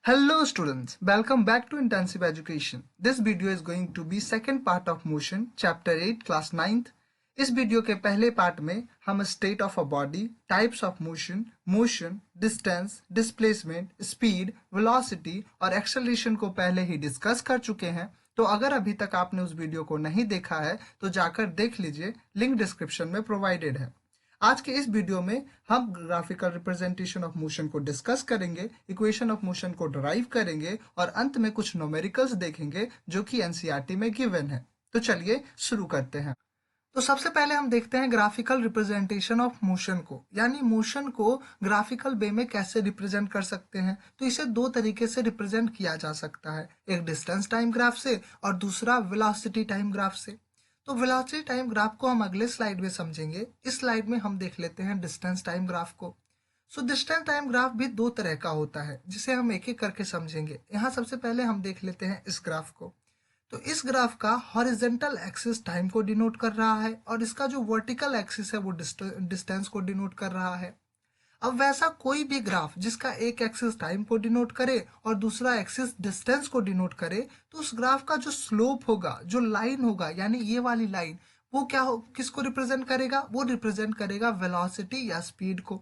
Hello students, welcome back to Intensive Education. This video is going to be second part of motion, chapter 8, class 9th. इस video के पहले part में हम state of a body, types of motion, motion, distance, displacement, speed, velocity और acceleration को पहले ही discuss कर चुके हैं। तो अगर अभी तक आपने उस वीडियो को नहीं देखा है तो जाकर देख लीजिए, लिंक डिस्क्रिप्शन में प्रोवाइडेड है। आज के इस वीडियो में हम ग्राफिकल रिप्रेजेंटेशन ऑफ मोशन को डिस्कस करेंगे, इक्वेशन ऑफ मोशन को डराइव करेंगे और अंत में कुछ न्यूमेरिकल्स देखेंगे जो कि एनसीईआरटी में गिवन है। तो चलिए शुरू करते हैं। तो सबसे पहले हम देखते हैं ग्राफिकल रिप्रेजेंटेशन ऑफ मोशन को, यानी मोशन को ग्राफिकल वे में कैसे रिप्रेजेंट कर सकते हैं। तो इसे दो तरीके से रिप्रेजेंट किया जा सकता है, एक डिस्टेंस टाइम ग्राफ से और दूसरा वेलोसिटी टाइम ग्राफ से। तो वेलोसिटी टाइम ग्राफ को हम अगले स्लाइड में समझेंगे। इस स्लाइड में हम देख लेते हैं डिस्टेंस टाइम ग्राफ को। सो डिस्टेंस टाइम ग्राफ भी दो तरह का होता है, जिसे हम एक एक करके समझेंगे। यहाँ सबसे पहले हम देख लेते हैं इस ग्राफ को। तो इस ग्राफ का हॉरिजेंटल एक्सिस टाइम को डिनोट कर रहा है और इसका जो वर्टिकल एक्सिस है वो डिस्टेंस को डिनोट कर रहा है। अब वैसा कोई भी ग्राफ जिसका एक एक्सिस टाइम को डिनोट करे और दूसरा एक्सिस डिस्टेंस को डिनोट करे, तो उस ग्राफ का जो स्लोप होगा, जो लाइन होगा, यानी ये वाली लाइन, वो क्या हो, किसको रिप्रेजेंट करेगा? वो रिप्रेजेंट करेगा वेलोसिटी या स्पीड को।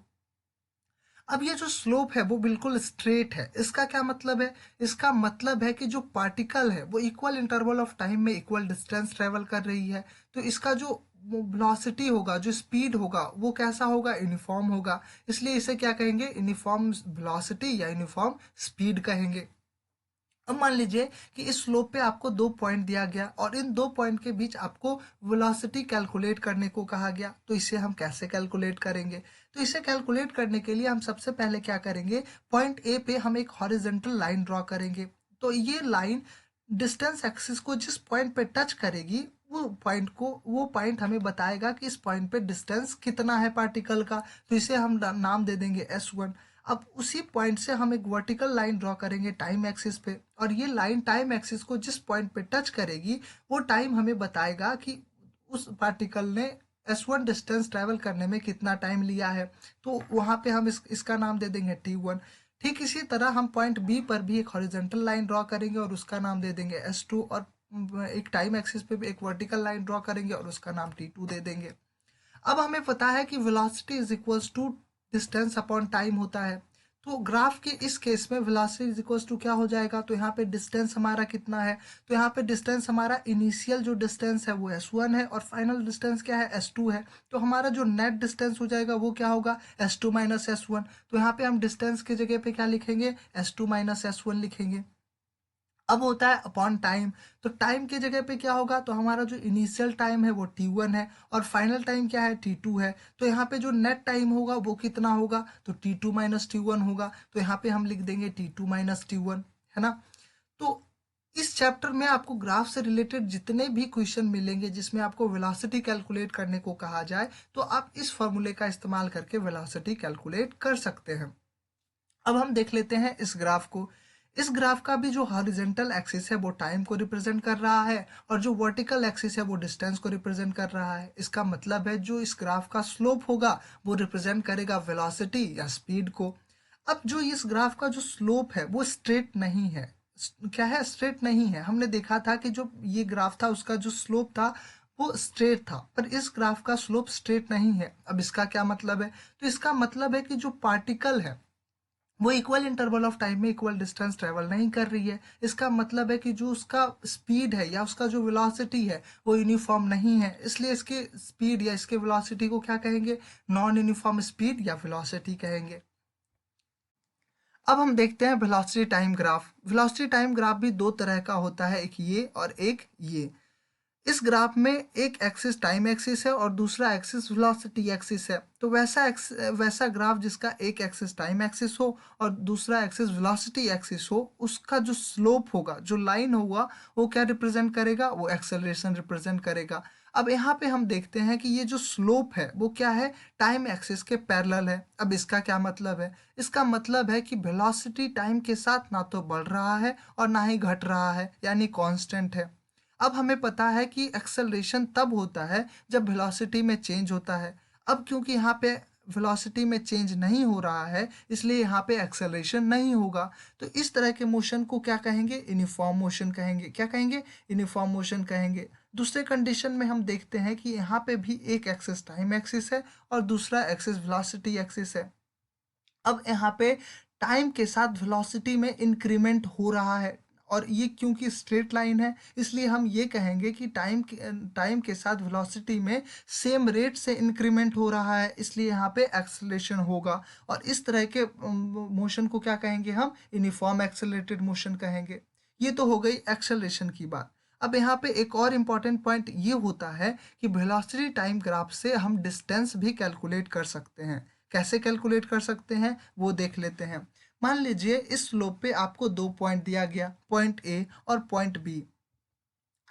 अब ये जो स्लोप है वो बिल्कुल स्ट्रेट है। इसका क्या मतलब है? इसका मतलब है कि जो पार्टिकल है वो इक्वल इंटरवल ऑफ टाइम में इक्वल डिस्टेंस ट्रेवल कर रही है। तो इसका जो वेलोसिटी होगा, जो स्पीड होगा, वो कैसा होगा? यूनिफॉर्म होगा। इसलिए इसे क्या कहेंगे? यूनिफॉर्म वेलोसिटी या यूनिफॉर्म स्पीड कहेंगे। अब मान लीजिए कि इस स्लोप पे आपको दो पॉइंट दिया गया और इन दो पॉइंट के बीच आपको वेलोसिटी कैलकुलेट करने को कहा गया। तो इसे हम कैसे कैलकुलेट करेंगे? तो इसे कैलकुलेट करने के लिए हम सबसे पहले क्या करेंगे, पॉइंट ए पे हम एक हॉरिजॉन्टल लाइन ड्रॉ करेंगे। तो ये लाइन डिस्टेंस एक्सिस को जिस पॉइंट पे टच करेगी, वो पॉइंट हमें बताएगा कि इस पॉइंट पे डिस्टेंस कितना है पार्टिकल का। तो इसे हम नाम दे देंगे S1। अब उसी पॉइंट से हम एक वर्टिकल लाइन ड्रॉ करेंगे टाइम एक्सिस पे, और ये लाइन टाइम एक्सिस को जिस पॉइंट पे टच करेगी वो टाइम हमें बताएगा कि उस पार्टिकल ने S1 डिस्टेंस ट्रेवल करने में कितना टाइम लिया है। तो वहां पे हम इसका नाम दे देंगे T1। ठीक इसी तरह हम पॉइंट बी पर भी एक हॉरिजॉन्टल लाइन ड्रॉ करेंगे और उसका नाम दे देंगे S2, और एक टाइम एक्सिस पे भी एक वर्टिकल लाइन ड्रॉ करेंगे और उसका नाम T2 दे देंगे। अब हमें पता है कि velocity is equals to distance upon time होता है। तो ग्राफ के इस केस में वेलोसिटी इज इक्वल्स टू क्या हो जाएगा? तो यहाँ पे डिस्टेंस हमारा कितना है? तो यहाँ पे डिस्टेंस हमारा इनिशियल जो डिस्टेंस है वो S1 है और फाइनल डिस्टेंस क्या है? S2 है। तो हमारा जो नेट डिस्टेंस हो जाएगा वो क्या होगा? S2 minus S1। तो यहाँ पे हम डिस्टेंस की जगह पे क्या लिखेंगे? S2 माइनस S1 लिखेंगे। अब होता है अपॉन टाइम। तो टाइम की जगह पे क्या होगा? तो हमारा जो इनिशियल टाइम है वो T1 है और फाइनल टाइम क्या है? T2 है। तो यहाँ पे जो नेट टाइम होगा वो कितना होगा? तो T2 माइनस T1 होगा। तो यहाँ पे हम लिख देंगे T2 माइनस T1, है ना। तो इस चैप्टर में आपको ग्राफ से रिलेटेड जितने भी क्वेश्चन मिलेंगे जिसमें आपको वेलोसिटी कैलकुलेट करने को कहा जाए, तो आप इस फॉर्मूले का इस्तेमाल करके वेलोसिटी कैलकुलेट कर सकते हैं। अब हम देख लेते हैं इस ग्राफ को। इस ग्राफ का भी जो हॉरिजॉन्टल एक्सिस है वो टाइम को रिप्रेजेंट कर रहा है और जो वर्टिकल एक्सिस है वो डिस्टेंस को रिप्रेजेंट कर रहा है। इसका मतलब है जो इस ग्राफ का स्लोप होगा वो रिप्रेजेंट करेगा वेलोसिटी या स्पीड को। अब जो इस ग्राफ का जो स्लोप है वो स्ट्रेट नहीं है। क्या है? स्ट्रेट नहीं है। हमने देखा था कि जो ये ग्राफ था उसका जो स्लोप था वो स्ट्रेट था, पर इस ग्राफ का स्लोप स्ट्रेट नहीं है। अब इसका क्या मतलब है? तो इसका मतलब है कि जो पार्टिकल है वो इक्वल इंटरवल ऑफ टाइम में इक्वल डिस्टेंस ट्रेवल नहीं कर रही है। इसका मतलब है कि जो उसका स्पीड है या उसका जो वेलोसिटी है वो यूनिफॉर्म नहीं है। इसलिए इसके स्पीड या इसके वेलोसिटी को क्या कहेंगे? नॉन यूनिफॉर्म स्पीड या वेलोसिटी कहेंगे। अब हम देखते हैं velocity time graph. Velocity time graph भी दो तरह का होता है, एक ये और एक ये। इस ग्राफ में एक एक्सिस टाइम एक्सिस है और दूसरा एक्सिस वेलोसिटी एक्सिस है। तो वैसा ग्राफ जिसका एक एक्सिस टाइम एक्सिस हो और दूसरा एक्सिस वेलोसिटी एक्सिस हो, उसका जो स्लोप होगा, जो लाइन होगा, वो क्या रिप्रेजेंट करेगा? वो एक्सेलरेशन रिप्रेजेंट करेगा। अब यहाँ पे हम देखते हैं कि ये जो स्लोप है वो क्या है? टाइम एक्सिस के पैरेलल है। अब इसका क्या मतलब है? इसका मतलब है कि वेलोसिटी टाइम के साथ ना तो बढ़ रहा है और ना ही घट रहा है, यानी कांस्टेंट है। अब हमें पता है कि एक्सेलरेशन तब होता है जब वेलोसिटी में चेंज होता है। अब क्योंकि यहाँ पे वेलोसिटी में चेंज नहीं हो रहा है, इसलिए यहाँ पे एक्सेलरेशन नहीं होगा। तो इस तरह के मोशन को क्या कहेंगे? यूनिफॉर्म मोशन कहेंगे। क्या कहेंगे? यूनिफॉर्म मोशन कहेंगे। दूसरे कंडीशन में हम देखते हैं कि यहाँ पे भी एक एक्सिस टाइम एक्सिस है और दूसरा एक्सिस वेलोसिटी एक्सिस है। अब यहाँ पे टाइम के साथ वेलोसिटी में इंक्रीमेंट हो रहा है, और ये क्योंकि स्ट्रेट लाइन है इसलिए हम ये कहेंगे कि टाइम के साथ वेलोसिटी में सेम रेट से इंक्रीमेंट हो रहा है, इसलिए यहाँ पे एक्सेलरेशन होगा। और इस तरह के मोशन को क्या कहेंगे? हम यूनिफॉर्म एक्सेलरेटेड मोशन कहेंगे। ये तो हो गई एक्सेलरेशन की बात। अब यहाँ पे एक और इम्पॉर्टेंट पॉइंट ये होता है कि वेलोसिटी टाइम ग्राफ से हम डिस्टेंस भी कैलकुलेट कर सकते हैं। कैसे कैलकुलेट कर सकते हैं वो देख लेते हैं। मान लीजिए इस स्लोप पे आपको 2 पॉइंट दिया गया, पॉइंट ए और पॉइंट बी।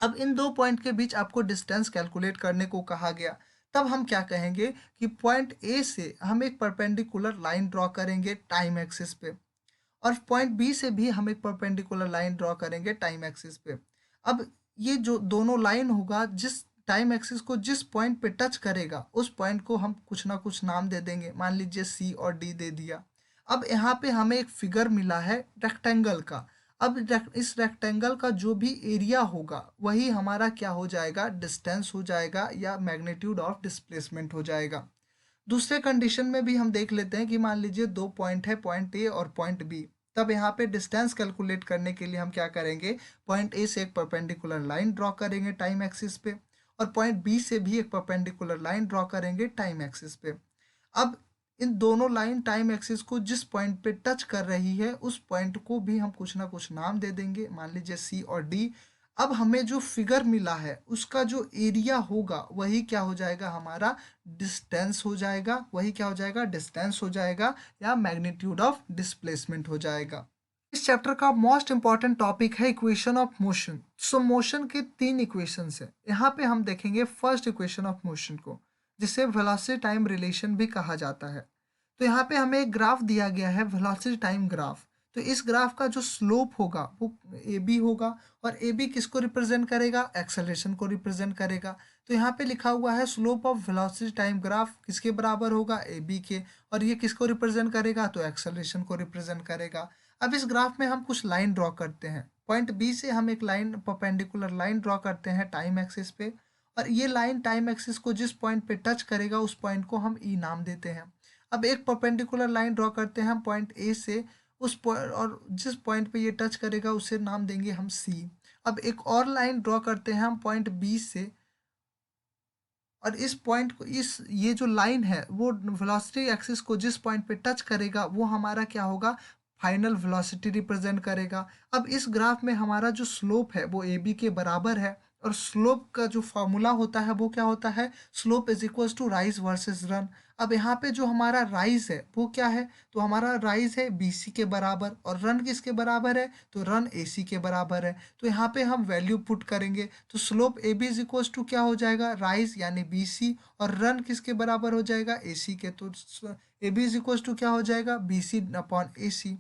अब इन 2 पॉइंट के बीच आपको डिस्टेंस कैलकुलेट करने को कहा गया। तब हम क्या कहेंगे कि पॉइंट ए से हम एक परपेंडिकुलर लाइन ड्रॉ करेंगे टाइम एक्सिस पे, और पॉइंट बी से भी हम एक परपेंडिकुलर लाइन ड्रॉ करेंगे टाइम एक्सिस पे। अब ये जो दोनों लाइन होगा, जिस टाइम एक्सिस को जिस पॉइंट पे टच करेगा उस पॉइंट को हम कुछ ना कुछ नाम दे देंगे। मान लीजिए सी और डी दे दिया। अब यहाँ पे हमें एक फिगर मिला है रेक्टेंगल का। अब इस रेक्टेंगल का जो भी एरिया होगा वही हमारा क्या हो जाएगा? डिस्टेंस हो जाएगा, या मैग्नीट्यूड ऑफ डिस्प्लेसमेंट हो जाएगा। दूसरे कंडीशन में भी हम देख लेते हैं कि मान लीजिए 2 पॉइंट है, पॉइंट ए और पॉइंट बी। तब यहाँ पे डिस्टेंस कैलकुलेट करने के लिए हम क्या करेंगे? पॉइंट ए से एक परपेंडिकुलर लाइन ड्रॉ करेंगे टाइम एक्सिस पे, और पॉइंट बी से भी एक परपेंडिकुलर लाइन ड्रॉ करेंगे टाइम एक्सिस पे। अब इन दोनों लाइन टाइम एक्सिस को जिस पॉइंट पे टच कर रही है उस पॉइंट को भी हम कुछ ना कुछ नाम दे देंगे, मान लीजिए सी और डी। अब हमें जो फिगर मिला है उसका जो एरिया होगा वही क्या हो जाएगा? हमारा डिस्टेंस हो जाएगा। वही क्या हो जाएगा? डिस्टेंस हो जाएगा, या मैग्नीट्यूड ऑफ डिस्प्लेसमेंट हो जाएगा। इस चैप्टर का मोस्ट इंपॉर्टेंट टॉपिक है equation of motion. So motion के 3 इक्वेशंस है। यहाँ पे हम देखेंगे फर्स्ट इक्वेशन ऑफ मोशन को, जिसे वेलोसिटी टाइम रिलेशन भी कहा जाता है। तो यहाँ पे हमें एक ग्राफ दिया गया है, वेलोसिटी टाइम ग्राफ। तो इस ग्राफ का जो स्लोप होगा वो ए बी होगा, और ए बी किसको रिप्रेजेंट करेगा? एक्सेलरेशन को रिप्रेजेंट करेगा। तो यहाँ पे लिखा हुआ है slope of velocity time graph किसके बराबर होगा? ए बी के। और ये किसको रिप्रेजेंट करेगा? तो एक्सेलरेशन को रिप्रेजेंट करेगा। अब इस ग्राफ में हम कुछ लाइन ड्रॉ करते हैं। पॉइंट बी से हम एक लाइन, परपेंडिकुलर लाइन ड्रॉ करते हैं टाइम एक्सिस पे, और ये लाइन टाइम एक्सिस को जिस पॉइंट पे टच करेगा उस पॉइंट को हम ई नाम देते हैं। अब एक परपेंडिकुलर लाइन ड्रॉ करते हैं हम पॉइंट ए से, उस पॉइंट और जिस पॉइंट पे ये टच करेगा उसे नाम देंगे हम सी। अब एक और लाइन ड्रॉ करते हैं हम पॉइंट बी से, और इस पॉइंट को, इस ये जो लाइन है वो वेलोसिटी एक्सिस को जिस पॉइंट पे टच करेगा वो हमारा क्या होगा? फाइनल वेलोसिटी रिप्रेजेंट करेगा। अब इस ग्राफ में हमारा जो स्लोप है वो ए बी के बराबर है, और स्लोप का जो फॉर्मूला होता है वो क्या होता है? Slope is equals to rise versus run. अब यहाँ पे जो हमारा राइज है वो क्या है? तो हमारा राइज है बी सी के बराबर, और रन किसके बराबर है? तो रन ए सी के बराबर है। तो यहाँ पे हम वैल्यू पुट करेंगे, तो slope A B is equals to क्या हो जाएगा? राइज यानी बी सी, और रन किसके बराबर हो जाएगा? ए सी के। तो A B is equals to क्या हो जाएगा? B C upon A C.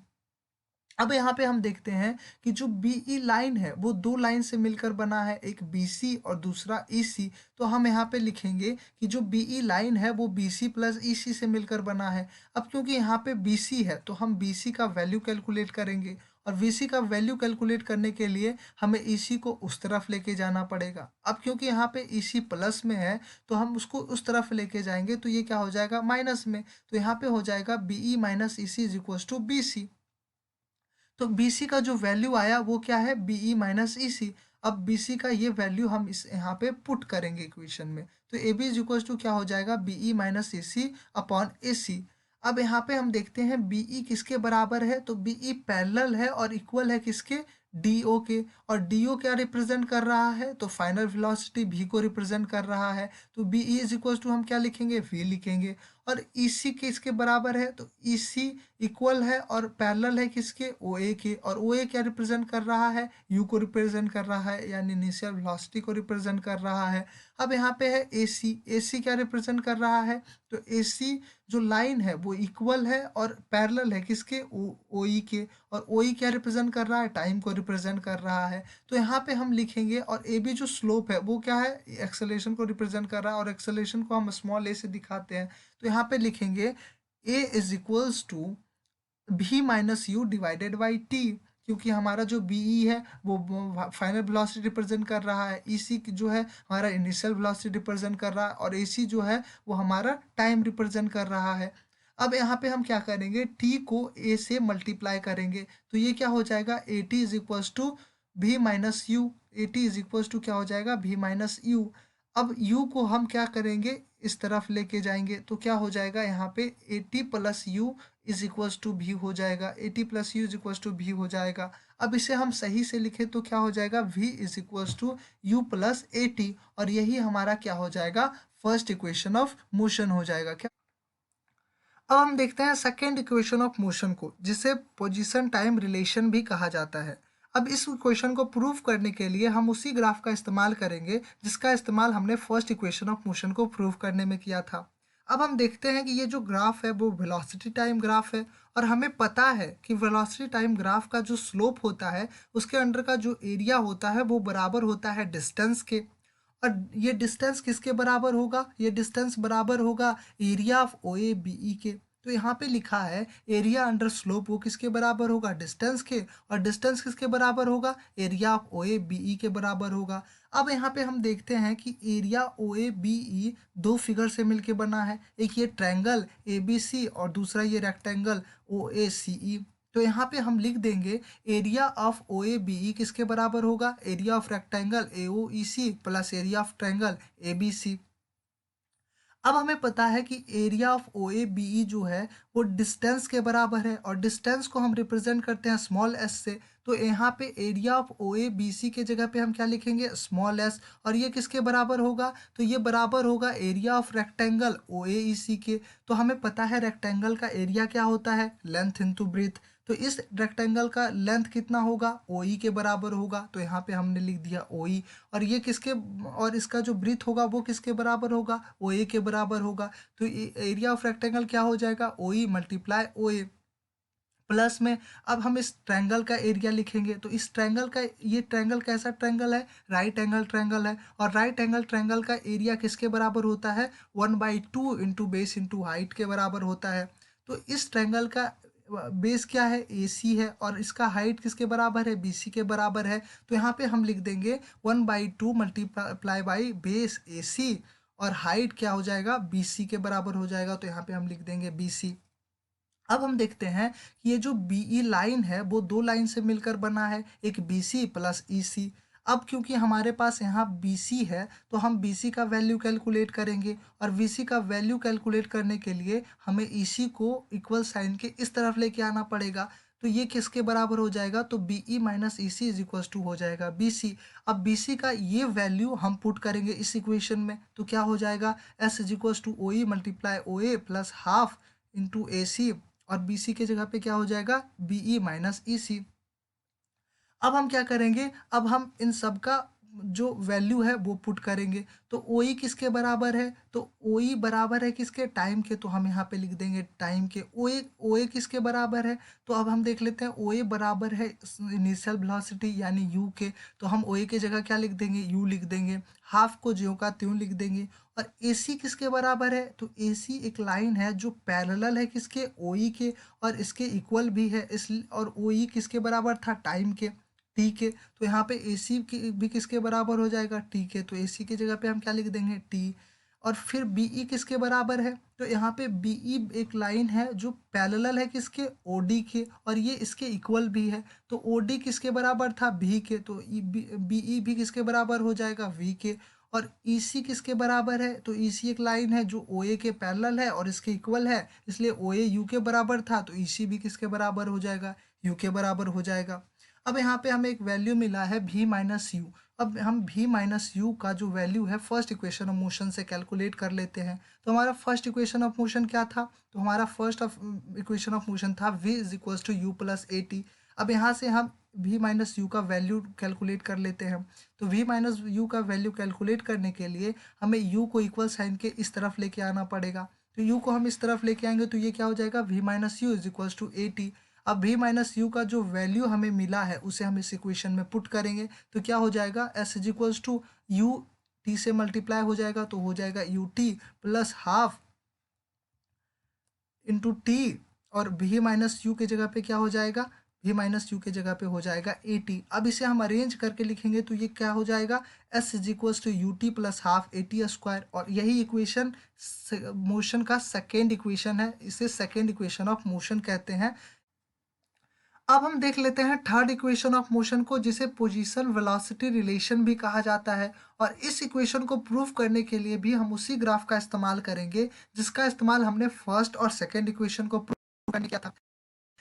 अब यहाँ पे हम देखते हैं कि जो बीई लाइन है वो 2 लाइन से मिलकर बना है, एक बीसी और दूसरा ईसी। तो हम यहाँ पे लिखेंगे कि जो बीई लाइन है वो बीसी प्लस ईसी से मिलकर बना है। अब क्योंकि यहाँ पे बीसी है तो हम बीसी का वैल्यू कैलकुलेट करेंगे, और वीसी का वैल्यू कैलकुलेट करने के लिए हमें ईसी को उस तरफ लेके जाना पड़ेगा। अब क्योंकि यहाँ पे ईसी प्लस में है तो हम उसको उस तरफ लेके जाएंगे, तो ये क्या हो जाएगा? माइनस में। तो यहाँ पे हो जाएगा B E minus E C is equals to B C. तो BC का जो वैल्यू आया वो क्या है? BE minus EC। अब BC का ये वैल्यू हम इस यहाँ पे पुट करेंगे इक्वेशन में, तो AB इज इक्वल्स टू क्या हो जाएगा? BE minus EC upon AC। अब यहाँ पे हम देखते हैं BE किसके बराबर है? तो BE पैरेलल है और इक्वल है किसके? DO के। और DO क्या रिप्रेजेंट कर रहा है? तो फाइनल वेलोसिटी V को रिप्रेजेंट कर रहा है। तो BE इज इक्वल्स टू हम क्या लिखेंगे? V लिखेंगे। और EC किसके बराबर है? तो EC इक्वल है और पैरेलल है किसके? OA के। और OA क्या रिप्रेजेंट कर रहा है? U को रिप्रेजेंट कर रहा है, यानी इनिशियल वेलोसिटी को रिप्रेजेंट कर रहा है। अब यहाँ पे है AC। AC क्या रिप्रेजेंट कर रहा है? तो AC जो लाइन है वो इक्वल है और पैरेलल है किसके? OE के। और OE क्या रिप्रेजेंट कर रहा है? टाइम को रिप्रेजेंट कर रहा है। तो यहाँ पे हम लिखेंगे, और AB जो स्लोप है वो क्या है? एक्सेलरेशन को रिप्रेजेंट कर रहा है, और एक्सेलरेशन को हम स्मॉल a से दिखाते हैं। तो यहाँ पे लिखेंगे a is equals to v minus you divided by t, क्योंकि हमारा जो बीई है वो फाइनल वेलोसिटी रिप्रेजेंट कर रहा है, ईसी जो है हमारा इनिशियल वेलोसिटी रिप्रेजेंट कर रहा है, और एसी जो है वो हमारा टाइम रिप्रेजेंट कर रहा है। अब यहाँ पे हम क्या करेंगे, t को a से मल्टीप्लाई करेंगे, तो ये क्या हो जाएगा, a t is equals to v minus u, a t is equals to क्या हो जाएगा, v माइनस यू। अब u को हम क्या करेंगे, इस तरफ लेके जाएंगे, तो क्या हो जाएगा यहाँ पे a t plus u is equals to v हो जाएगा, a t plus u is equals to v हो जाएगा। अब इसे हम सही से लिखें तो क्या हो जाएगा, v is equals to u plus a t, और यही हमारा क्या हो जाएगा, फर्स्ट इक्वेशन ऑफ मोशन हो जाएगा। क्या, अब हम देखते हैं सेकेंड इक्वेशन ऑफ मोशन को, जिसे पोजीशन टाइम रिलेशन भी कहा जाता है। अब इस इक्वेशन को प्रूव करने के लिए हम उसी ग्राफ का इस्तेमाल करेंगे जिसका इस्तेमाल हमने फर्स्ट इक्वेशन ऑफ मोशन को प्रूव करने में किया था। अब हम देखते हैं कि ये जो ग्राफ है वो वेलोसिटी टाइम ग्राफ है, और हमें पता है कि वेलोसिटी टाइम ग्राफ का जो स्लोप होता है उसके अंडर का जो एरिया होता है वो बराबर होता है डिस्टेंस के। और ये डिस्टेंस किसके बराबर होगा, ये डिस्टेंस बराबर होगा area of O A B E के। तो यहाँ पे लिखा है एरिया अंडर स्लोप वो किसके बराबर होगा, डिस्टेंस के, और डिस्टेंस किसके बराबर होगा, area of O A B E के बराबर होगा। अब यहाँ पे हम देखते हैं कि एरिया ओ ए बी ई दो फिगर से मिलके बना है, एक ये ट्रायंगल ए बी सी और दूसरा ये रेक्टेंगल ओ ए सी ई। तो यहाँ पे हम लिख देंगे area of O A B E किसके बराबर होगा, area of rectangle A O E C plus area of triangle A B C. अब हमें पता है कि area of O A B E जो है वो डिस्टेंस के बराबर है, और डिस्टेंस को हम रिप्रेजेंट करते हैं स्मॉल एस से। तो यहाँ पे area of O A B C के जगह पे हम क्या लिखेंगे, स्मॉल एस, और ये किसके बराबर होगा, तो ये बराबर होगा एरिया ऑफ रेक्टेंगल ओ ए ई सी के। तो हमें पता है रेक्टेंगल का एरिया क्या होता है, लेंथ इनटू ब्रेथ। तो इस रेक्टेंगल का लेंथ कितना होगा, ओ ई के बराबर होगा, तो यहाँ पे हमने लिख दिया ओ ई। और ये किसके, और इसका जो ब्रीथ होगा वो किसके बराबर होगा, ओ ए के बराबर होगा। तो एरिया ऑफ रेक्टेंगल क्या हो जाएगा, ओ E multiply O A. Plus में अब हम इस ट्रायंगल का एरिया लिखेंगे, तो इस ट्रायंगल का, ये ट्रायंगल कैसा ट्रायंगल है, राइट एंगल ट्रायंगल है, और राइट एंगल ट्रायंगल का एरिया किसके बराबर होता है, 1/2 इंटू बेस इंटू हाइट के बराबर होता है। तो इस ट्रायंगल का बेस क्या है, ए सी है, और इसका हाइट किसके बराबर है, बी सी के बराबर है। तो यहाँ पे हम लिख देंगे 1/2 multiply by base A C, और हाइट क्या हो जाएगा, बी सी के बराबर हो जाएगा, तो यहाँ पे हम लिख देंगे बी सी। अब हम देखते हैं कि ये जो बीई लाइन है वो दो लाइन से मिलकर बना है, एक बीसी प्लस ईसी। अब क्योंकि हमारे पास यहाँ बीसी है तो हम बीसी का वैल्यू कैलकुलेट करेंगे, और बीसी का वैल्यू कैलकुलेट करने के लिए हमें ईसी को इक्वल साइन के इस तरफ लेके आना पड़ेगा। तो ये किसके बराबर हो जाएगा, तो B E minus E C is equal to हो जाएगा बी सी। अब बी सी का ये वैल्यू हम पुट करेंगे इस इक्वेशन में, तो क्या हो जाएगा, S is equal to O E multiply O A plus half into A C, और बी सी के जगह पे क्या हो जाएगा, बीई माइनस ई सी। अब हम क्या करेंगे, अब हम इन सब का जो वैल्यू है वो पुट करेंगे। तो ओ ई किसके बराबर है, तो ओ ई बराबर है किसके, टाइम के, तो हम यहाँ पे लिख देंगे टाइम के। ओ ए किसके बराबर है, तो अब हम देख लेते हैं ओ ए बराबर है इनिशियल वेलोसिटी यानी यू के, तो हम ओ ए के जगह क्या लिख देंगे, यू लिख देंगे, हाफ को ज्यों का त्यों लिख देंगे। और ए सी किसके बराबर है, तो ए सी एक लाइन है जो पैरेलल है किसके, ओ ई के, और इसके इक्वल भी है, इस और ओ ई किसके बराबर था, टाइम के, टी के। तो यहाँ पे ए सी भी किसके बराबर हो जाएगा, टी के, तो ए सी की जगह पे हम क्या लिख देंगे, टी। और फिर बी ई किसके बराबर है, तो यहाँ पे बी ई एक लाइन है जो पैरेलल है किसके, ओ डी के, और ये इसके इक्वल भी है। तो ओ डी किसके बराबर था, भी के, तो बी ई भी किसके बराबर हो जाएगा, वी के। और ई सी किसके बराबर है, तो ई सी एक लाइन है जो ओ ए के पैरेलल है और इसके इक्वल है, इसलिए ओ ए यू के बराबर था, तो ई सी भी किसके बराबर हो जाएगा, यू के बराबर हो जाएगा। अब यहाँ पे हमें एक वैल्यू मिला है v माइनस यू। अब हम v माइनस यू का जो वैल्यू है फर्स्ट इक्वेशन ऑफ मोशन से कैलकुलेट कर लेते हैं। तो हमारा फर्स्ट इक्वेशन ऑफ मोशन क्या था, तो हमारा फर्स्ट इक्वेशन ऑफ मोशन था v is equals to u plus a t. अब यहाँ से हम v माइनस यू का वैल्यू कैलकुलेट कर लेते हैं। तो v माइनस यू का वैल्यू कैलकुलेट करने के लिए हमें u को इक्वल साइन के इस तरफ लेके आना पड़ेगा। तो u को हम इस तरफ लेके आएंगे तो ये क्या हो जाएगा, v minus u is equals to a t. अब v माइनस यू का जो वैल्यू हमें मिला है उसे हम इस इक्वेशन में पुट करेंगे, तो क्या हो जाएगा, s is equals to u t से मल्टीप्लाई हो जाएगा, तो हो जाएगा u t plus half into t, और भी माइनस यू के जगह पे क्या हो जाएगा, भी माइनस यू के जगह पे हो जाएगा ए टी। अब इसे हम अरेंज करके लिखेंगे तो ये क्या हो जाएगा, S is equals to u t plus half a t square. और यही इक्वेशन मोशन का सेकेंड इक्वेशन है, इसे सेकेंड इक्वेशन ऑफ मोशन कहते हैं। अब हम देख लेते हैं थर्ड इक्वेशन ऑफ मोशन को, जिसे पोजीशन वेलोसिटी रिलेशन भी कहा जाता है। और इस इक्वेशन को प्रूव करने के लिए भी हम उसी ग्राफ का इस्तेमाल करेंगे जिसका इस्तेमाल हमने फर्स्ट और सेकेंड इक्वेशन को प्रूव करने किया था।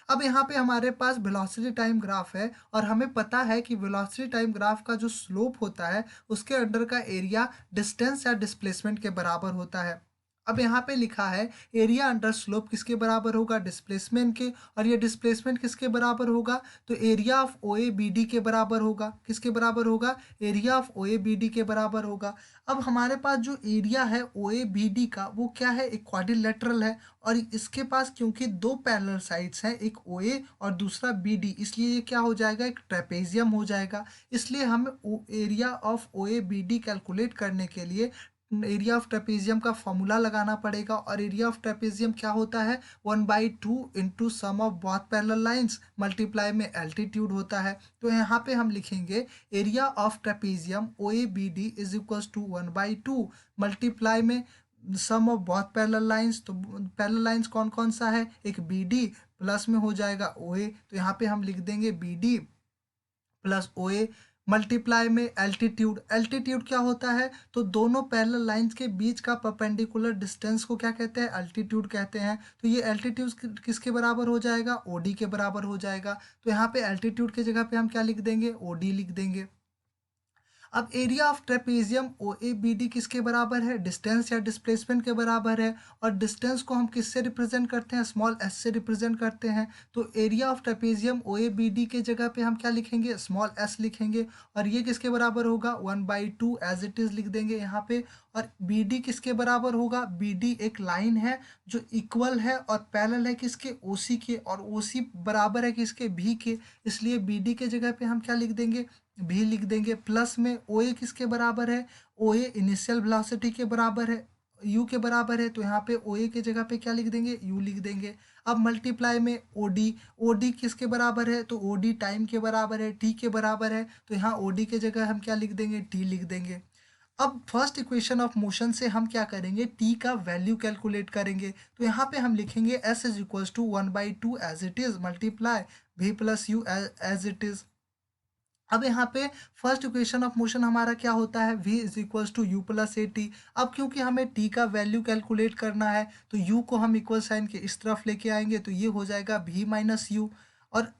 अब यहाँ पे हमारे पास वेलोसिटी टाइम ग्राफ है, और हमें पता है कि वेलोसिटी टाइम ग्राफ का जो स्लोप होता है उसके अंडर का एरिया डिस्टेंस या डिस्प्लेसमेंट के बराबर होता है। अब यहाँ पे लिखा है एरिया अंडर स्लोप किसके बराबर होगा, डिस्प्लेसमेंट के। और ये डिस्प्लेसमेंट किसके बराबर होगा, तो area of O A B D के बराबर होगा। किसके बराबर होगा, area of O A B D के बराबर होगा। अब हमारे पास जो एरिया है ओ ए बी डी का वो क्या है, एक क्वाड्रिलेटरल है, और इसके पास क्योंकि दो पैरेलल साइड्स हैं, एक ओ ए और दूसरा बी डी, इसलिए ये क्या हो जाएगा, एक ट्रेपेजियम हो जाएगा। इसलिए हमें area of O A B D calculate करने के लिए एरिया ऑफ ट्रेपेजियम का फॉर्मूला लगाना पड़ेगा। और एरिया ऑफ ट्रेपेजियम क्या होता है, 1/2 into sum of both parallel lines multiply में एल्टीट्यूड होता है। तो यहाँ पे हम लिखेंगे area of trapezium O A B D is equals to 1/2 multiply में sum of both parallel lines. तो पैरेलल लाइंस कौन कौन सा है, एक बी डी प्लस में हो जाएगा ओ ए, तो यहाँ पे हम लिख देंगे B D plus O A multiply में एल्टीट्यूड। एल्टीट्यूड क्या होता है, तो दोनों पैरेलल लाइंस के बीच का परपेंडिकुलर डिस्टेंस को क्या कहते हैं, एल्टीट्यूड कहते हैं। तो ये एल्टीट्यूड किसके बराबर हो जाएगा, ओडी के बराबर हो जाएगा। तो यहाँ पे एल्टीट्यूड की जगह पे हम क्या लिख देंगे, ओडी लिख देंगे। अब area of trapezium O A B D किसके बराबर है, डिस्टेंस या डिस्प्लेसमेंट के बराबर है। और डिस्टेंस को हम किससे रिप्रेजेंट करते हैं, स्मॉल एस से रिप्रेजेंट करते हैं। तो area of trapezium O A B D के जगह पे हम क्या लिखेंगे, स्मॉल एस लिखेंगे। और ये किसके बराबर होगा, 1/2 एज इट इज लिख देंगे यहाँ पे। और बी डी किसके बराबर होगा, बी डी एक लाइन है जो इक्वल है और पैरेलल है किसके, ओ सी के, और ओ सी बराबर है किसके, भी के। इसलिए बी डी के जगह पे हम क्या लिख देंगे, भी लिख देंगे। प्लस में ओ ए किसके बराबर है, ओ ए इनिशियल वेलोसिटी के बराबर है, यू के बराबर है। तो यहाँ पे ओ ए के जगह पे क्या लिख देंगे, यू लिख देंगे। अब मल्टीप्लाई में ओ डी किसके बराबर है, तो ओ डी टाइम के बराबर है, टी के बराबर है। तो यहाँ ओ डी के जगह हम क्या लिख देंगे, टी लिख देंगे। अब फर्स्ट इक्वेशन ऑफ मोशन से हम क्या करेंगे, टी का वैल्यू कैलकुलेट करेंगे। तो यहाँ पे हम लिखेंगे S is equals to 1/2 as it is multiply भी plus U as it is. अब यहाँ पे फर्स्ट इक्वेशन ऑफ मोशन हमारा क्या होता है, v is equals to u plus a t. अब क्योंकि हमें t का वैल्यू कैलकुलेट करना है तो u को हम इक्वल साइन के इस तरफ लेके आएंगे, तो ये हो जाएगा v माइनस यू। और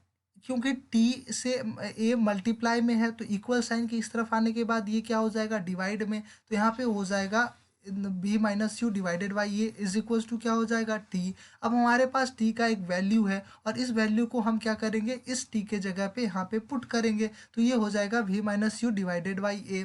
क्योंकि t से a मल्टीप्लाई में है तो इक्वल साइन के इस तरफ आने के बाद ये क्या हो जाएगा, डिवाइड में। तो यहाँ पे हो जाएगा b minus you divided by ये इज इक्वल्स टू क्या हो जाएगा, t। अब हमारे पास t का एक वैल्यू है और इस वैल्यू को हम क्या करेंगे, इस t के जगह पे यहाँ पे पुट करेंगे। तो ये हो जाएगा v minus you divided by A.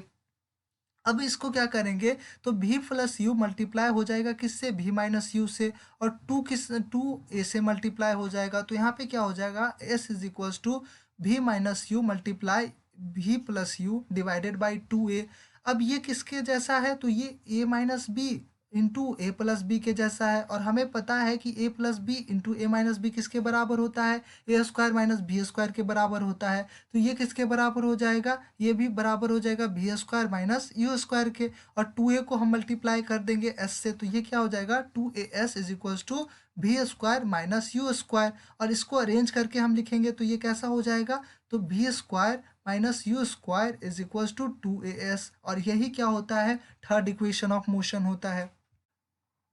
अब इसको क्या करेंगे, तो v प्लस यू मल्टीप्लाई हो जाएगा किससे, v माइनस यू से। और 2 a से मल्टीप्लाई हो जाएगा। तो यहाँ पे क्या हो जाएगा, s is equals to v minus u multiply v plus u divided by 2a। अब ये किसके जैसा है, तो ये a minus B into A plus B के जैसा है। और हमें पता है कि a plus B into A minus B किसके बराबर होता है, A square minus B square के बराबर होता है। तो ये किसके बराबर हो जाएगा, ये भी बराबर हो जाएगा v square minus u square के। और 2a को हम मल्टीप्लाई कर देंगे s से, तो ये क्या हो जाएगा, 2as इज इक्वल्स टू भी स्क्वायर माइनस यू स्क्वायर। और इसको अरेंज करके हम लिखेंगे तो ये कैसा हो जाएगा, तो v square minus u square is equals to 2as। और यही क्या होता है, थर्ड इक्वेशन ऑफ मोशन होता है।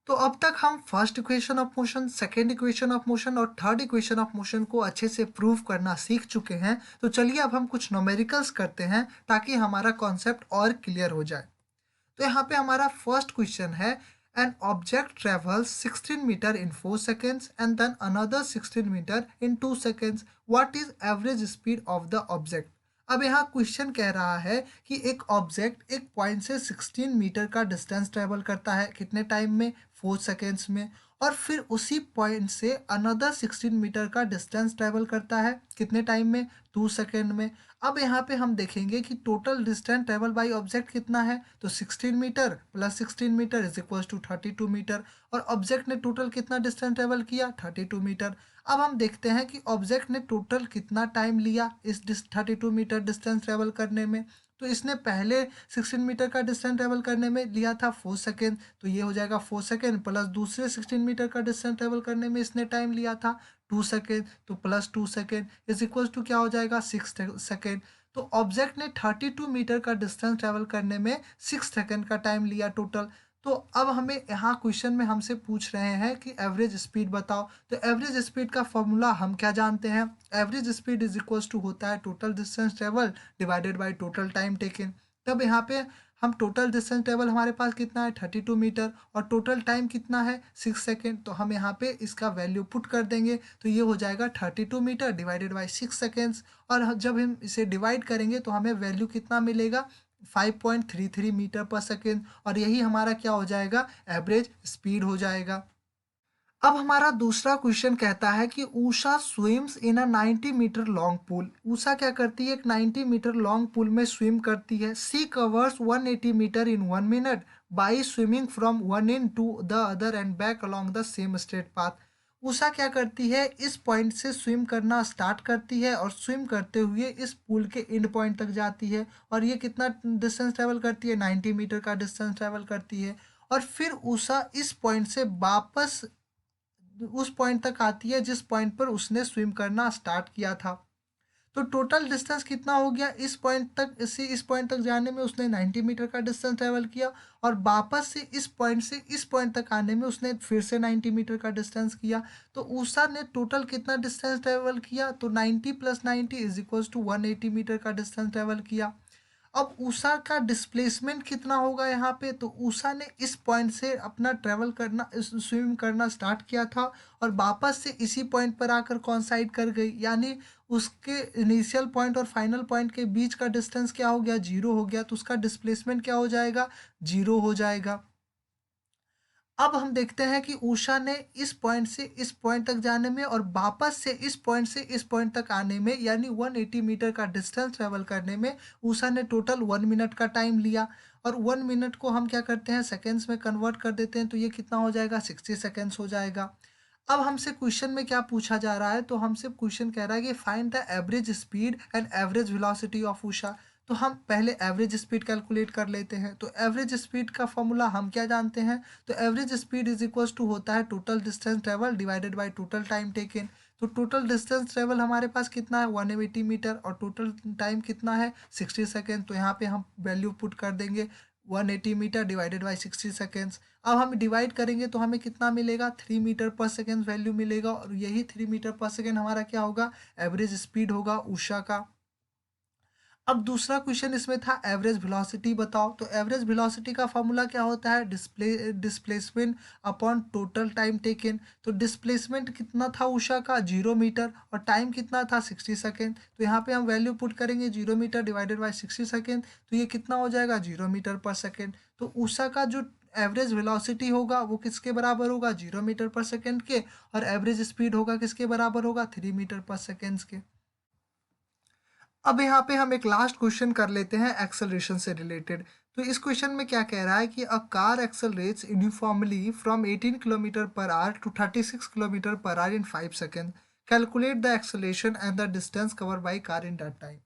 तो अब तक हम first equation of motion, second equation of motion और थर्ड इक्वेशन ऑफ मोशन को अच्छे से प्रूव करना सीख चुके हैं। तो चलिए अब हम कुछ न्यूमेरिकल्स करते हैं ताकि हमारा कॉन्सेप्ट और क्लियर हो जाए। तो यहाँ पे हमारा फर्स्ट क्वेश्चन है, an object travels 16 metre in 4 seconds and then another 16 metre in 2 seconds। What is average speed of the object. अब यहाँ क्वेश्चन कह रहा है कि एक ऑब्जेक्ट एक पॉइंट से 16 मीटर का डिस्टेंस ट्रेवल करता है, कितने टाइम में, 4 सेकेंड्स में। और फिर उसी पॉइंट से अनदर 16 मीटर का डिस्टेंस ट्रेवल करता है। कितने टाइम में? 2 सेकेंड में। अब यहाँ पे हम देखेंगे कि total distance travel by object कितना है, तो 16 metre plus 16 metre is equal to 32 metre. और ऑब्जेक्ट ने टोटल कितना डिस्टेंस ट्रेवल किया? 32 मीटर। अब हम देखते हैं कि ऑब्जेक्ट ने टोटल कितना टाइम लिया इस 32 मीटर डिस्टेंस ट्रेवल करने में। तो इसने पहले 16 मीटर का डिस्टेंस ट्रेवल करने में लिया था 4 सेकेंड, तो ये हो जाएगा 4 सेकेंड प्लस दूसरे 16 मीटर का डिस्टेंस ट्रेवल करने में इसने टाइम लिया था 2 सेकेंड, तो plus 2 second is equal to क्या हो जाएगा? 6 सेकेंड। तो ऑब्जेक्ट ने 32 मीटर का डिस्टेंस ट्रेवल करने में 6 सेकेंड का टाइम लिया टोटल। तो अब हमें यहाँ क्वेश्चन में हमसे पूछ रहे हैं कि एवरेज स्पीड बताओ। तो एवरेज स्पीड का फॉर्मूला हम क्या जानते हैं? Average speed is equals to होता है total distance travel divided by total time taken. तब यहाँ पे हम टोटल डिस्टेंस ट्रेवल हमारे पास कितना है? 32 मीटर, और टोटल टाइम कितना है? 6 सेकेंड। तो हम यहाँ पे इसका वैल्यू पुट कर देंगे, तो ये हो जाएगा 32 मीटर डिवाइडेड बाई 6 सेकेंड्स। और जब हम इसे डिवाइड करेंगे तो हमें वैल्यू कितना मिलेगा? 5.33 मीटर पर सेकेंड। और यही हमारा क्या हो जाएगा? एवरेज स्पीड हो जाएगा। अब हमारा दूसरा क्वेश्चन कहता है कि Usha swims in a 90 metre long pool. Usha क्या करती है? एक 90 मीटर लॉन्ग पूल में स्विम करती है। She covers 180 metre in 1 minute by swimming from one end to the other end back along the same straight path. Usha क्या करती है? इस पॉइंट से स्विम करना स्टार्ट करती है और स्विम करते हुए इस पूल के एंड पॉइंट तक जाती है। और ये कितना डिस्टेंस ट्रेवल करती है? 90 मीटर का डिस्टेंस ट्रेवल करती है। और फिर उषा इस पॉइंट से वापस उस पॉइंट तक आती है जिस पॉइंट पर उसने स्विम करना स्टार्ट किया था। तो टोटल डिस्टेंस कितना हो गया? इस पॉइंट तक इस पॉइंट तक जाने में उसने 90 मीटर का डिस्टेंस ट्रेवल किया, और वापस से इस पॉइंट तक आने में उसने फिर से 90 मीटर का डिस्टेंस किया। तो उषा ने टोटल कितना डिस्टेंस ट्रेवल किया? तो 90 plus 90 is equals to 180 metre का डिस्टेंस ट्रेवल किया। अब उषा का डिस्प्लेसमेंट कितना होगा यहाँ पे? तो उषा ने इस पॉइंट से अपना ट्रेवल करना स्विम करना स्टार्ट किया था, और वापस से इसी पॉइंट पर आकर कॉन्साइड कर गई, यानी उसके इनिशियल पॉइंट और फाइनल पॉइंट के बीच का डिस्टेंस क्या हो गया? 0 हो गया। तो उसका डिस्प्लेसमेंट क्या हो जाएगा? 0 हो जाएगा। अब हम देखते हैं कि उषा ने इस पॉइंट से इस पॉइंट तक जाने में और वापस से इस पॉइंट तक आने में, यानी 180 मीटर का डिस्टेंस ट्रेवल करने में उषा ने टोटल 1 मिनट का टाइम लिया। और 1 मिनट को हम क्या करते हैं? सेकेंड्स में कन्वर्ट कर देते हैं, तो ये कितना हो जाएगा? 60 सेकेंड्स हो जाएगा। अब हमसे क्वेश्चन में क्या पूछा जा रहा है? तो हमसे क्वेश्चन कह रहा है कि find the average speed and average velocity of Usha. तो हम पहले एवरेज स्पीड कैलकुलेट कर लेते हैं। तो एवरेज स्पीड का फॉर्मूला हम क्या जानते हैं? तो average speed is equals to होता है total distance travel divided by total time taken. तो टोटल डिस्टेंस ट्रेवल हमारे पास कितना है? 180 मीटर, और टोटल टाइम कितना है? 60 सेकेंड। तो यहाँ पे हम वैल्यू पुट कर देंगे 180 मीटर डिवाइडेड बाई 60 सेकेंड्स। अब हम डिवाइड करेंगे तो हमें कितना मिलेगा? 3 मीटर पर सेकेंड वैल्यू मिलेगा, और यही 3 मीटर पर सेकेंड हमारा क्या होगा? एवरेज स्पीड होगा उषा का। अब दूसरा क्वेश्चन इसमें था एवरेज वेलोसिटी बताओ। तो एवरेज वेलोसिटी का फॉर्मूला क्या होता है? Displacement upon total time taken. तो डिस्प्लेसमेंट कितना था उषा का? 0 मीटर, और टाइम कितना था? 60 सेकेंड। तो यहाँ पे हम वैल्यू पुट करेंगे 0 मीटर डिवाइडेड बाई 60 सेकेंड, तो ये कितना हो जाएगा? 0 मीटर पर सेकेंड। तो उषा का जो एवरेज वेलोसिटी होगा वो किसके बराबर होगा? 0 मीटर पर सेकेंड के। और एवरेज स्पीड होगा किसके बराबर होगा? 3 मीटर पर सेकेंड्स के। अब यहाँ पे हम एक लास्ट क्वेश्चन कर लेते हैं एक्सेलरेशन से रिलेटेड। तो इस क्वेश्चन में क्या कह रहा है कि a car accelerates uniformly from 18 kilometre per hour to 36 kilometre per hour in 5 second. Calculate the acceleration and the distance cover by car in that time.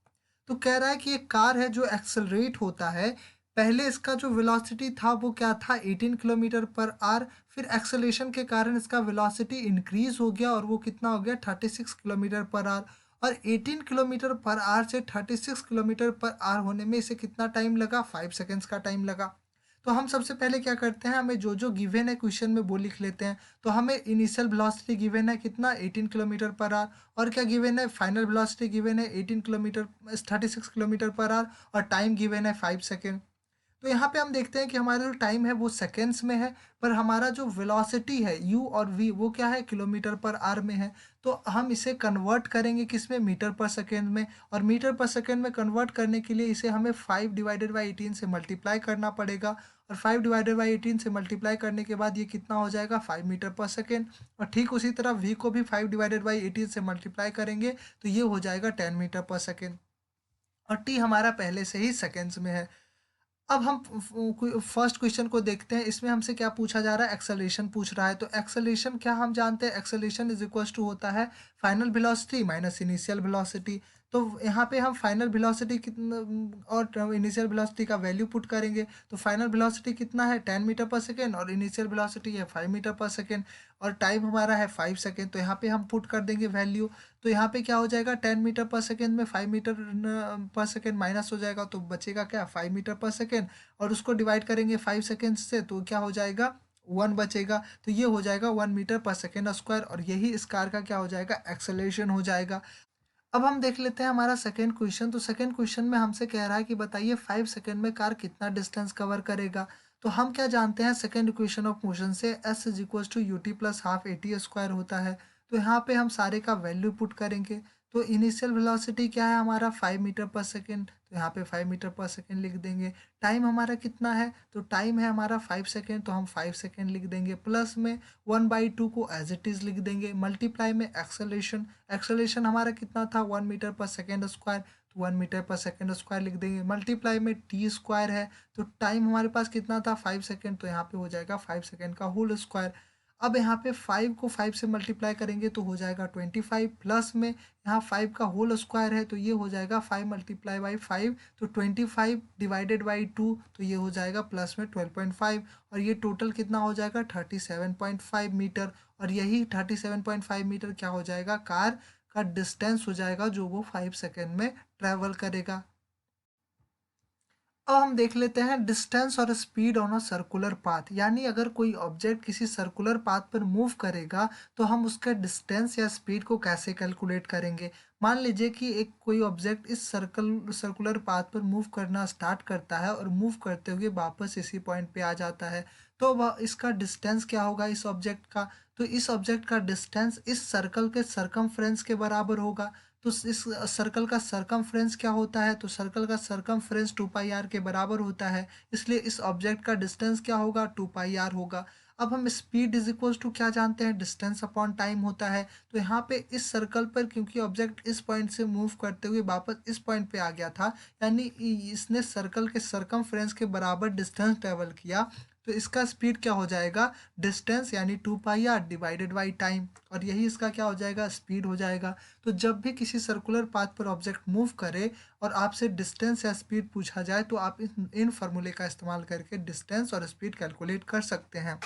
तो कह रहा है कि एक कार है जो एक्सेलरेट होता है। पहले इसका जो वेलोसिटी था वो क्या था? 18 किलोमीटर पर आवर। फिर एक्सेलरेशन के कारण इसका वेलोसिटी इंक्रीज हो गया, और वो कितना हो गया? 36 किलोमीटर पर आवर। और 18 किलोमीटर पर आवर से 36 किलोमीटर पर आवर होने में इसे कितना टाइम लगा? 5 सेकेंड्स का टाइम लगा। तो हम सबसे पहले क्या करते हैं? हमें जो जो गिवन है क्वेश्चन में वो लिख लेते हैं। तो हमें इनिशियल वेलोसिटी गिवन है कितना? 18 किलोमीटर पर आवर। और क्या गिवन है? फाइनल वेलोसिटी गिवन है 18 किलोमीटर 36 किलोमीटर पर आवर, और टाइम गिवन है 5 सेकेंड। तो यहाँ पे हम देखते हैं कि हमारा जो टाइम है वो सेकेंड्स में है, पर हमारा जो वेलोसिटी है u और v वो क्या है, किलोमीटर पर आवर में है। तो हम इसे कन्वर्ट करेंगे किस में, मीटर पर सेकेंड में, और मीटर पर सेकेंड में कन्वर्ट करने के लिए इसे हमें 5 डिवाइडेड बाई 18 से मल्टीप्लाई करना पड़ेगा, और 5 डिवाइडेड बाई 18 से मल्टीप्लाई करने के बाद ये कितना हो जाएगा, 5 मीटर पर सेकेंड। और ठीक उसी तरह v को भी 5 डिवाइडेड बाई 18 से मल्टीप्लाई करेंगे तो ये हो जाएगा 10 मीटर पर सेकेंड, और t हमारा पहले से ही सेकेंड्स में है। अब हम फर्स्ट क्वेश्चन को देखते हैं। इसमें हमसे क्या पूछा जा रहा है, एक्सेलरेशन पूछ रहा है। तो एक्सेलरेशन क्या हम जानते हैं, एक्सेलरेशन इज इक्वल्स टू होता है final velocity minus initial velocity. तो यहाँ पे हम फाइनल वेलोसिटी कितना और इनिशियल वेलोसिटी का वैल्यू पुट करेंगे। तो फाइनल वेलोसिटी कितना है, 10 मीटर पर सेकेंड, और इनिशियल वेलोसिटी है 5 मीटर पर सेकेंड, और टाइम हमारा है 5 सेकेंड। तो यहाँ पे हम पुट कर देंगे वैल्यू। तो यहाँ पे क्या हो जाएगा, 10 मीटर पर सेकेंड में 5 मीटर पर सेकेंड माइनस हो जाएगा, तो बचेगा क्या, 5 मीटर पर सेकेंड, और उसको डिवाइड करेंगे 5 सेकेंड से तो क्या हो जाएगा, 1 बचेगा। तो ये हो जाएगा 1 मीटर पर सेकेंड स्क्वायर, और यही इस कार का क्या हो जाएगा, एक्सेलरेशन हो जाएगा। अब हम देख लेते हैं हमारा सेकेंड क्वेश्चन। तो सेकेंड क्वेश्चन में हमसे कह रहा है कि बताइए 5 सेकेंड में कार कितना डिस्टेंस कवर करेगा। तो हम क्या जानते हैं सेकेंड इक्वेशन ऑफ मोशन से, s is equal to u t plus half a t square होता है। तो यहाँ पे हम सारे का वैल्यू पुट करेंगे। तो इनिशियल वेलोसिटी क्या है हमारा, 5 मीटर पर सेकेंड, तो यहाँ पे 5 मीटर पर सेकेंड लिख देंगे। टाइम हमारा कितना है, तो टाइम है हमारा 5 सेकेंड, तो हम 5 सेकेंड लिख देंगे, प्लस में 1/2 को एज इट इज़ लिख देंगे, मल्टीप्लाई में एक्सेलरेशन। एक्सेलरेशन हमारा कितना था, 1 मीटर पर सेकेंड स्क्वायर, तो 1 मीटर पर सेकेंड स्क्वायर लिख देंगे, मल्टीप्लाई में टी स्क्वायर है। तो टाइम हमारे पास कितना था, 5 सेकेंड, तो यहाँ पे हो जाएगा 5 सेकेंड का होल स्क्वायर। अब यहाँ पे 5 को 5 से मल्टीप्लाई करेंगे तो हो जाएगा 25, प्लस में यहाँ 5 का होल स्क्वायर है, तो ये हो जाएगा 5 मल्टीप्लाई बाई 5, तो 25 डिवाइडेड बाई 2, तो ये हो जाएगा प्लस में 12.5, और ये टोटल कितना हो जाएगा 37.5 मीटर। और यही 37.5 मीटर क्या हो जाएगा, कार का डिस्टेंस हो जाएगा जो वो 5 सेकेंड में ट्रैवल करेगा। अब हम देख लेते हैं डिस्टेंस और speed on a circular path, यानी अगर कोई ऑब्जेक्ट किसी सर्कुलर पाथ पर मूव करेगा तो हम उसका डिस्टेंस या स्पीड को कैसे कैलकुलेट करेंगे। मान लीजिए कि एक कोई ऑब्जेक्ट इस सर्कुलर पाथ पर मूव करना स्टार्ट करता है और मूव करते हुए वापस इसी पॉइंट पे आ जाता है, तो वह इसका डिस्टेंस क्या होगा इस ऑब्जेक्ट का। तो इस ऑब्जेक्ट का डिस्टेंस इस सर्कल के सरकमफ्रेंस के बराबर होगा। तो इस सर्कल का सरकमफ्रेंस क्या होता है, तो सर्कल का सरकमफ्रेंस 2πr के बराबर होता है, इसलिए इस ऑब्जेक्ट का डिस्टेंस क्या होगा, 2πr होगा। अब हम स्पीड इज इक्वल्स टू क्या जानते हैं, डिस्टेंस अपॉन टाइम होता है। तो यहाँ पे इस सर्कल पर क्योंकि ऑब्जेक्ट इस पॉइंट से मूव करते हुए वापस इस पॉइंट पे आ गया था, यानी इसने सर्कल के सरकमफ्रेंस के बराबर डिस्टेंस ट्रेवल किया, तो इसका स्पीड क्या हो जाएगा, डिस्टेंस यानी 2πr डिवाइडेड बाई टाइम, और यही इसका क्या हो जाएगा, स्पीड हो जाएगा। तो जब भी किसी सर्कुलर पाथ पर ऑब्जेक्ट मूव करे और आपसे डिस्टेंस या स्पीड पूछा जाए तो आप इन फार्मूले का इस्तेमाल करके डिस्टेंस और स्पीड कैलकुलेट कर सकते हैं।